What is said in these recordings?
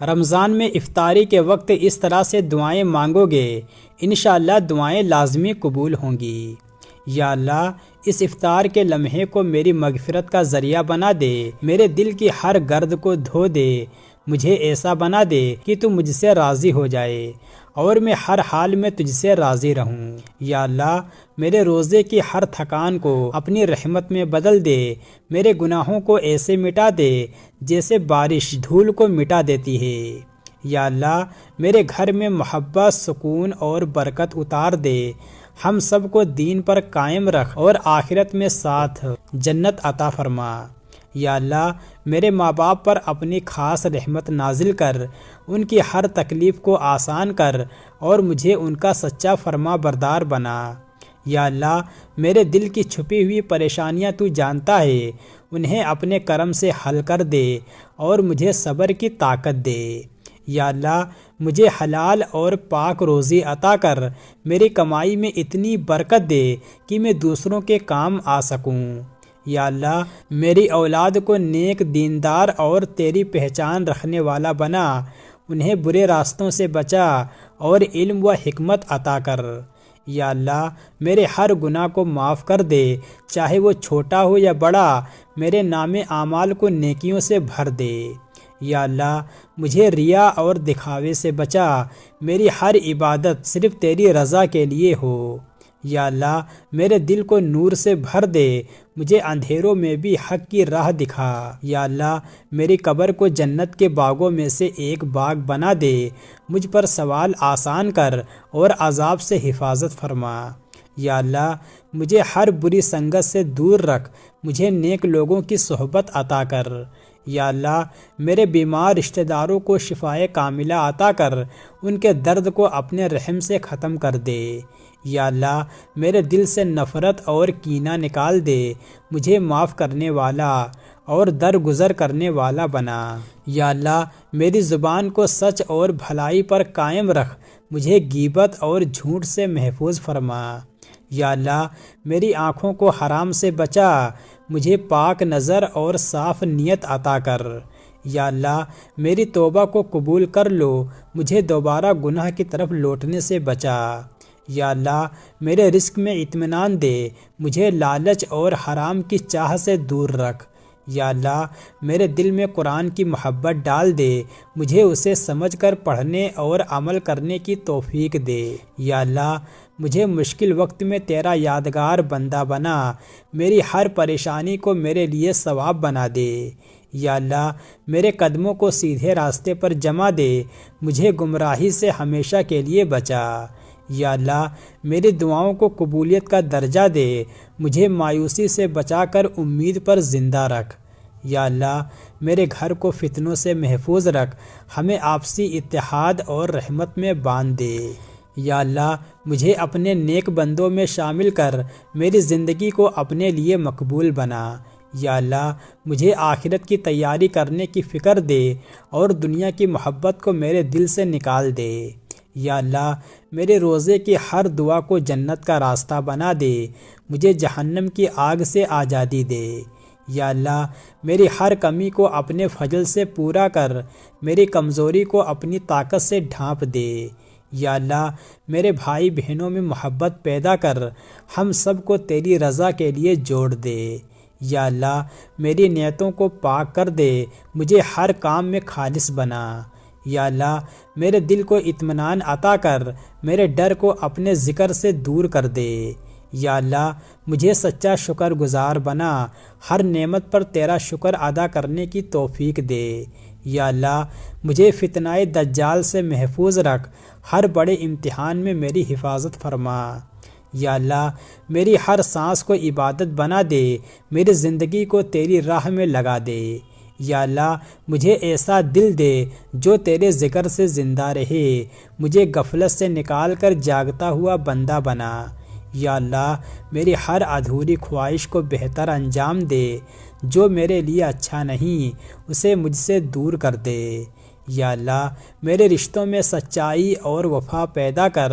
رمضان میں افطاری کے وقت اس طرح سے دعائیں مانگو گے، انشاءاللہ دعائیں لازمی قبول ہوں گی۔ یا اللہ، اس افطار کے لمحے کو میری مغفرت کا ذریعہ بنا دے، میرے دل کی ہر گرد کو دھو دے، مجھے ایسا بنا دے کہ تو مجھ سے راضی ہو جائے اور میں ہر حال میں تجھ سے راضی رہوں۔ یا اللہ، میرے روزے کی ہر تھکان کو اپنی رحمت میں بدل دے، میرے گناہوں کو ایسے مٹا دے جیسے بارش دھول کو مٹا دیتی ہے۔ یا اللہ، میرے گھر میں محبت، سکون اور برکت اتار دے، ہم سب کو دین پر قائم رکھ اور آخرت میں ساتھ جنت عطا فرما۔ یا اللہ، میرے ماں باپ پر اپنی خاص رحمت نازل کر، ان کی ہر تکلیف کو آسان کر اور مجھے ان کا سچا فرما بردار بنا۔ یا اللہ، میرے دل کی چھپی ہوئی پریشانیاں تو جانتا ہے، انہیں اپنے کرم سے حل کر دے اور مجھے صبر کی طاقت دے۔ یا اللہ، مجھے حلال اور پاک روزی عطا کر، میری کمائی میں اتنی برکت دے کہ میں دوسروں کے کام آ سکوں۔ یا اللہ، میری اولاد کو نیک، دیندار اور تیری پہچان رکھنے والا بنا، انہیں برے راستوں سے بچا اور علم و حکمت عطا کر۔ یا اللہ، میرے ہر گناہ کو معاف کر دے، چاہے وہ چھوٹا ہو یا بڑا، میرے نام اعمال کو نیکیوں سے بھر دے۔ یا اللہ، مجھے ریا اور دکھاوے سے بچا، میری ہر عبادت صرف تیری رضا کے لیے ہو۔ یا اللہ، میرے دل کو نور سے بھر دے، مجھے اندھیروں میں بھی حق کی راہ دکھا۔ یا اللہ، میری قبر کو جنت کے باغوں میں سے ایک باغ بنا دے، مجھ پر سوال آسان کر اور عذاب سے حفاظت فرما۔ یا اللہ، مجھے ہر بری سنگت سے دور رکھ، مجھے نیک لوگوں کی صحبت عطا کر۔ یا اللہ، میرے بیمار رشتہ داروں کو شفائے کاملہ عطا کر، ان کے درد کو اپنے رحم سے ختم کر دے۔ یا اللہ، میرے دل سے نفرت اور کینہ نکال دے، مجھے معاف کرنے والا اور درگزر کرنے والا بنا۔ یا اللہ، میری زبان کو سچ اور بھلائی پر قائم رکھ، مجھے غیبت اور جھوٹ سے محفوظ فرما۔ یا اللہ، میری آنکھوں کو حرام سے بچا، مجھے پاک نظر اور صاف نیت عطا کر۔ یا اللہ، میری توبہ کو قبول کر لو، مجھے دوبارہ گناہ کی طرف لوٹنے سے بچا۔ یا اللہ، میرے رزق میں اطمینان دے، مجھے لالچ اور حرام کی چاہ سے دور رکھ۔ یا اللہ، میرے دل میں قرآن کی محبت ڈال دے، مجھے اسے سمجھ کر پڑھنے اور عمل کرنے کی توفیق دے۔ یا اللہ، مجھے مشکل وقت میں تیرا یادگار بندہ بنا، میری ہر پریشانی کو میرے لیے ثواب بنا دے۔ یا اللہ، میرے قدموں کو سیدھے راستے پر جما دے، مجھے گمراہی سے ہمیشہ کے لیے بچا۔ یا اللہ، میری دعاؤں کو قبولیت کا درجہ دے، مجھے مایوسی سے بچا کر امید پر زندہ رکھ۔ یا اللہ، میرے گھر کو فتنوں سے محفوظ رکھ، ہمیں آپسی اتحاد اور رحمت میں باندھ دے۔ یا اللہ، مجھے اپنے نیک بندوں میں شامل کر، میری زندگی کو اپنے لیے مقبول بنا۔ یا اللہ، مجھے آخرت کی تیاری کرنے کی فکر دے اور دنیا کی محبت کو میرے دل سے نکال دے۔ یا اللہ، میرے روزے کی ہر دعا کو جنت کا راستہ بنا دے، مجھے جہنم کی آگ سے آزادی دے۔ یا اللہ، میری ہر کمی کو اپنے فضل سے پورا کر، میری کمزوری کو اپنی طاقت سے ڈھانپ دے۔ یا اللہ، میرے بھائی بہنوں میں محبت پیدا کر، ہم سب کو تیری رضا کے لیے جوڑ دے۔ یا اللہ، میری نیتوں کو پاک کر دے، مجھے ہر کام میں خالص بنا۔ یا اللہ، میرے دل کو اطمینان عطا کر، میرے ڈر کو اپنے ذکر سے دور کر دے۔ یا اللہ، مجھے سچا شکر گزار بنا، ہر نعمت پر تیرا شکر ادا کرنے کی توفیق دے۔ یا اللہ، مجھے فتنہ دجال سے محفوظ رکھ، ہر بڑے امتحان میں میری حفاظت فرما۔ یا اللہ، میری ہر سانس کو عبادت بنا دے، میری زندگی کو تیری راہ میں لگا دے۔ یا اللہ، مجھے ایسا دل دے جو تیرے ذکر سے زندہ رہے، مجھے غفلت سے نکال کر جاگتا ہوا بندہ بنا۔ یا اللہ، میری ہر ادھوری خواہش کو بہتر انجام دے، جو میرے لیے اچھا نہیں اسے مجھ سے دور کر دے۔ یا اللہ، میرے رشتوں میں سچائی اور وفا پیدا کر،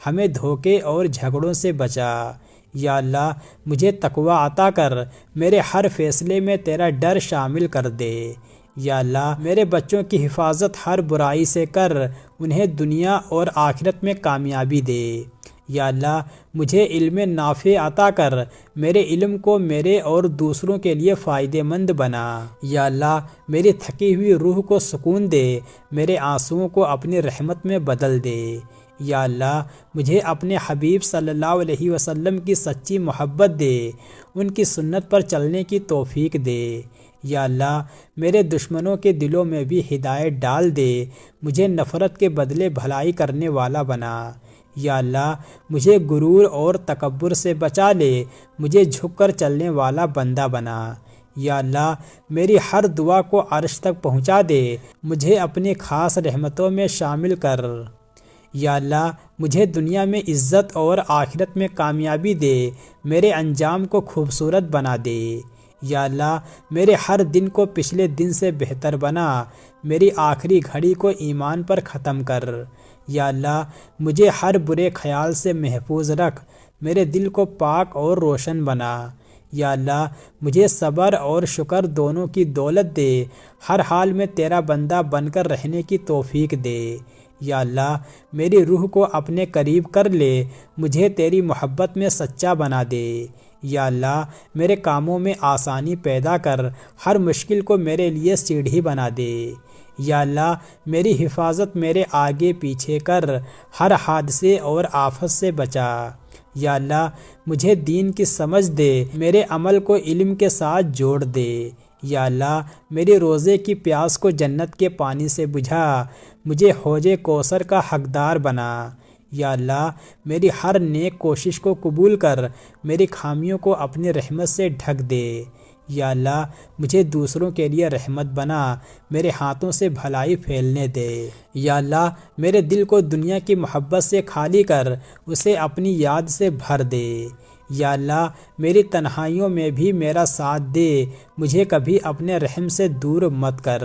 ہمیں دھوکے اور جھگڑوں سے بچا۔ یا اللہ، مجھے تقوی عطا کر، میرے ہر فیصلے میں تیرا ڈر شامل کر دے۔ یا اللہ میرے بچوں کی حفاظت ہر برائی سے کر انہیں دنیا اور آخرت میں کامیابی دے۔ یا اللہ مجھے علم نافع عطا کر میرے علم کو میرے اور دوسروں کے لیے فائدہ مند بنا۔ یا اللہ میری تھکی ہوئی روح کو سکون دے، میرے آنسوؤں کو اپنی رحمت میں بدل دے۔ یا اللہ مجھے اپنے حبیب صلی اللہ علیہ وسلم کی سچی محبت دے، ان کی سنت پر چلنے کی توفیق دے۔ یا اللہ میرے دشمنوں کے دلوں میں بھی ہدایت ڈال دے، مجھے نفرت کے بدلے بھلائی کرنے والا بنا۔ یا اللہ مجھے غرور اور تکبر سے بچا لے، مجھے جھک کر چلنے والا بندہ بنا۔ یا اللہ میری ہر دعا کو عرش تک پہنچا دے، مجھے اپنی خاص رحمتوں میں شامل کر۔ یا اللہ مجھے دنیا میں عزت اور آخرت میں کامیابی دے، میرے انجام کو خوبصورت بنا دے۔ یا اللہ میرے ہر دن کو پچھلے دن سے بہتر بنا، میری آخری گھڑی کو ایمان پر ختم کر۔ یا اللہ مجھے ہر برے خیال سے محفوظ رکھ، میرے دل کو پاک اور روشن بنا۔ یا اللہ مجھے صبر اور شکر دونوں کی دولت دے، ہر حال میں تیرا بندہ بن کر رہنے کی توفیق دے۔ یا اللہ میری روح کو اپنے قریب کر لے، مجھے تیری محبت میں سچا بنا دے۔ یا اللہ میرے کاموں میں آسانی پیدا کر، ہر مشکل کو میرے لیے سیڑھی بنا دے۔ یا اللہ میری حفاظت میرے آگے پیچھے کر، ہر حادثے اور آفت سے بچا۔ یا اللہ مجھے دین کی سمجھ دے، میرے عمل کو علم کے ساتھ جوڑ دے۔ یا اللہ میری روزے کی پیاس کو جنت کے پانی سے بجھا، مجھے حوض کوثر کا حقدار بنا۔ یا اللہ میری ہر نیک کوشش کو قبول کر، میری خامیوں کو اپنی رحمت سے ڈھک دے۔ یا اللہ مجھے دوسروں کے لیے رحمت بنا، میرے ہاتھوں سے بھلائی پھیلنے دے۔ یا اللہ میرے دل کو دنیا کی محبت سے خالی کر، اسے اپنی یاد سے بھر دے۔ یا اللہ میری تنہائیوں میں بھی میرا ساتھ دے، مجھے کبھی اپنے رحم سے دور مت کر۔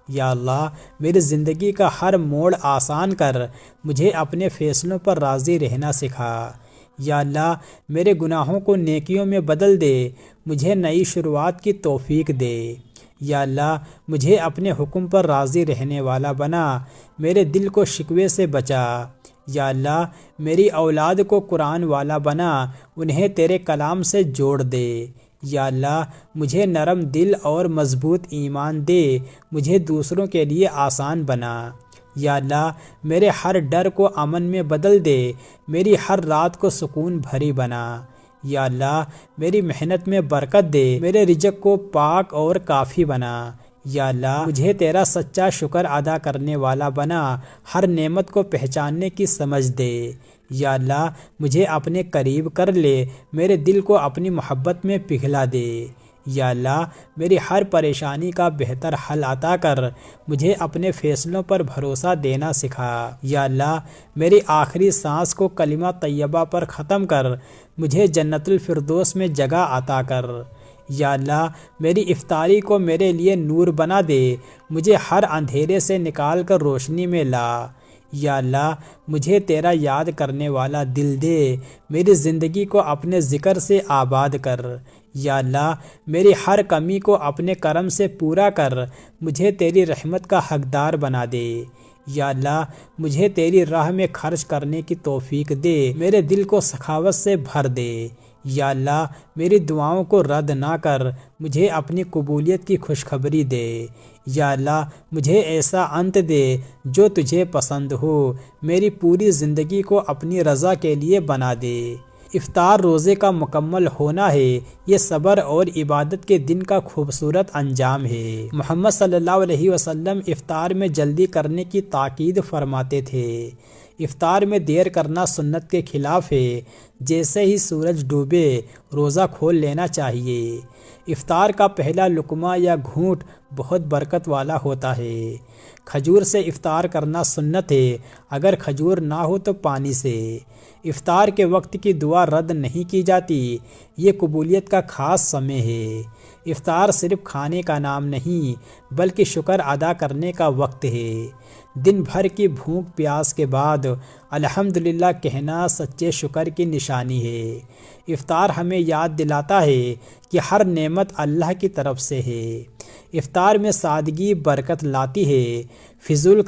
یا اللہ میری زندگی کا ہر موڑ آسان کر، مجھے اپنے فیصلوں پر راضی رہنا سکھا۔ یا اللہ میرے گناہوں کو نیکیوں میں بدل دے، مجھے نئی شروعات کی توفیق دے۔ یا اللہ مجھے اپنے حکم پر راضی رہنے والا بنا، میرے دل کو شکوے سے بچا۔ یا اللہ میری اولاد کو قرآن والا بنا، انہیں تیرے کلام سے جوڑ دے۔ یا اللہ مجھے نرم دل اور مضبوط ایمان دے، مجھے دوسروں کے لیے آسان بنا۔ یا اللہ میرے ہر ڈر کو امن میں بدل دے، میری ہر رات کو سکون بھری بنا۔ یا اللہ میری محنت میں برکت دے، میرے رزق کو پاک اور کافی بنا۔ یا اللہ مجھے تیرا سچا شکر ادا کرنے والا بنا، ہر نعمت کو پہچاننے کی سمجھ دے۔ یا اللہ مجھے اپنے قریب کر لے، میرے دل کو اپنی محبت میں پگھلا دے۔ یا اللہ میری ہر پریشانی کا بہتر حل عطا کر، مجھے اپنے فیصلوں پر بھروسہ دینا سکھا۔ یا اللہ میری آخری سانس کو کلمہ طیبہ پر ختم کر، مجھے جنت الفردوس میں جگہ عطا کر۔ یا اللہ میری افطاری کو میرے لیے نور بنا دے، مجھے ہر اندھیرے سے نکال کر روشنی میں لا۔ یا اللہ مجھے تیرا یاد کرنے والا دل دے، میری زندگی کو اپنے ذکر سے آباد کر۔ یا اللہ میری ہر کمی کو اپنے کرم سے پورا کر، مجھے تیری رحمت کا حقدار بنا دے۔ یا اللہ مجھے تیری راہ میں خرچ کرنے کی توفیق دے، میرے دل کو سخاوت سے بھر دے۔ یا اللہ میری دعاؤں کو رد نہ کر، مجھے اپنی قبولیت کی خوشخبری دے۔ یا اللہ مجھے ایسا انت دے جو تجھے پسند ہو، میری پوری زندگی کو اپنی رضا کے لیے بنا دے۔ افطار روزے کا مکمل ہونا ہے، یہ صبر اور عبادت کے دن کا خوبصورت انجام ہے۔ محمد صلی اللہ علیہ وسلم افطار میں جلدی کرنے کی تاکید فرماتے تھے۔ افطار میں دیر کرنا سنت کے خلاف ہے، جیسے ہی سورج ڈوبے روزہ کھول لینا چاہیے۔ افطار کا پہلا لقمہ یا گھونٹ بہت برکت والا ہوتا ہے۔ کھجور سے افطار کرنا سنت ہے، اگر کھجور نہ ہو تو پانی سے۔ افطار کے وقت کی دعا رد نہیں کی جاتی، یہ قبولیت کا خاص سمے ہے۔ افطار صرف کھانے کا نام نہیں بلکہ شکر ادا کرنے کا وقت ہے۔ دن بھر کی بھوک پیاس کے بعد الحمدللہ کہنا سچے شکر کی نشانی ہے۔ افطار ہمیں یاد دلاتا ہے کہ ہر نعمت اللہ کی طرف سے ہے۔ افطار میں سادگی برکت لاتی ہے، فضول